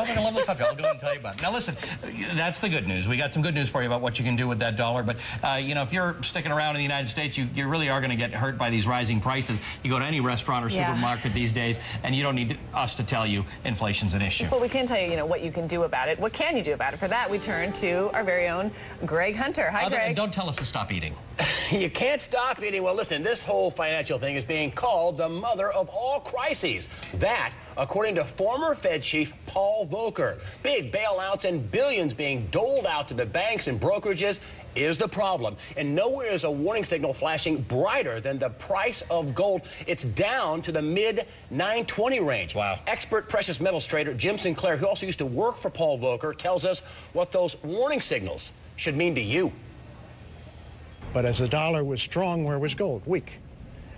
Sounds like a lovely country. I'll go and tell you about it. Now, listen, that's the good news. We got some good news for you about what you can do with that dollar. But, you know, if you're sticking around in the United States, you really are going to get hurt by these rising prices. You go to any restaurant or supermarket these days, and you don't need us to tell you inflation's an issue. But we can tell you, what you can do about it. What can you do about it? For that, we turn to our very own Greg Hunter. Hi, Greg. Don't tell us to stop eating. You can't stop eating. Well, listen, this whole financial thing is being called the mother of all crises. That, according to former Fed chief Paul Volcker. Big bailouts and billions being doled out to the banks and brokerages is the problem. And nowhere is a warning signal flashing brighter than the price of gold. It's down to the mid-920 range. Wow. Expert precious metals trader Jim Sinclair, who also used to work for Paul Volcker, tells us what those warning signals should mean to you. But as the dollar was strong, where was gold? Weak.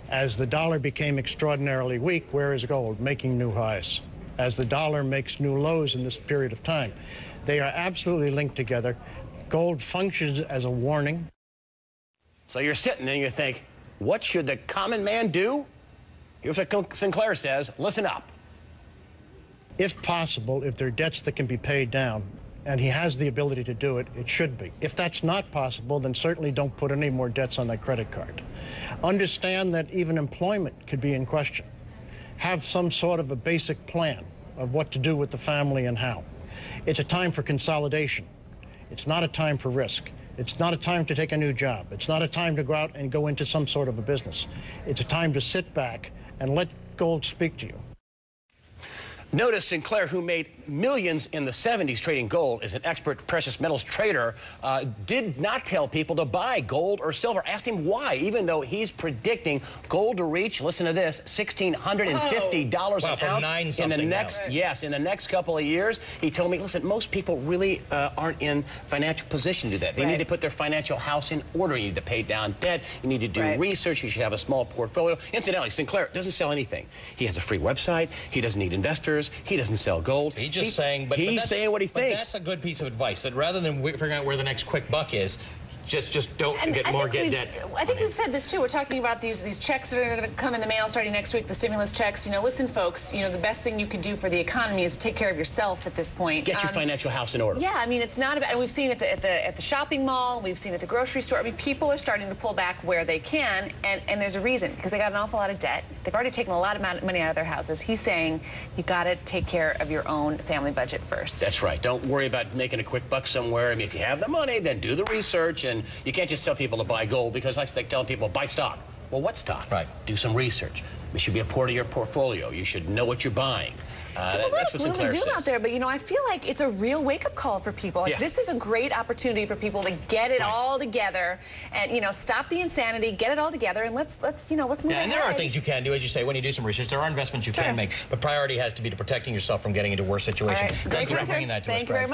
As the dollar became extraordinarily weak, where is gold? Making new highs. As the dollar makes new lows in this period of time. They are absolutely linked together. Gold functions as a warning. So you're sitting there and you think, what should the common man do? Here's what Sinclair says. Listen up. If possible, if there are debts that can be paid down, and he has the ability to do it, it should be. If that's not possible, then certainly don't put any more debts on that credit card. Understand that even employment could be in question. Have some sort of a basic plan of what to do with the family and how. It's a time for consolidation. It's not a time for risk. It's not a time to take a new job. It's not a time to go out and go into some sort of a business. It's a time to sit back and let gold speak to you. Notice Sinclair, who made millions in the 70s trading gold, is an expert precious metals trader, did not tell people to buy gold or silver. Asked him why, even though he's predicting gold to reach, listen to this, $1,650 an ounce in the next, in the next couple of years. He told me, listen, most people really aren't in financial position to do that. They need to put their financial house in order. You need to pay down debt. You need to do research. You should have a small portfolio. Incidentally, Sinclair doesn't sell anything. He has a free website. He doesn't need investors. He doesn't sell gold. He's saying what he thinks. That's a good piece of advice. That rather than figuring out where the next quick buck is, just don't get debt. I think we've said this too. We're talking about these checks that are going to come in the mail starting next week, the stimulus checks. Listen, folks, the best thing you can do for the economy is to take care of yourself at this point. Get your financial house in order. Yeah, I mean, it's not about, and we've seen it at the shopping mall, we've seen it at the grocery store. I mean, people are starting to pull back where they can, and there's a reason, because they got an awful lot of debt. They've already taken a lot of money out of their houses. He's saying you got to take care of your own family budget first. That's right. Don't worry about making a quick buck somewhere. I mean, if you have the money, then do the research, and you can't just tell people to buy gold, because I like telling people, buy stock. Well, what stock? Right. Do some research. It should be a part of your portfolio. You should know what you're buying. There's a lot of gloom and doom out there, but I feel like it's a real wake-up call for people. Like, this is a great opportunity for people to get it all together, and stop the insanity, get it all together, and let's move ahead. And there are things you can do, as you say, when you do some research. There are investments you can make, but priority has to be to protecting yourself from getting into worse situations. Thank you for bringing that to us, Greg.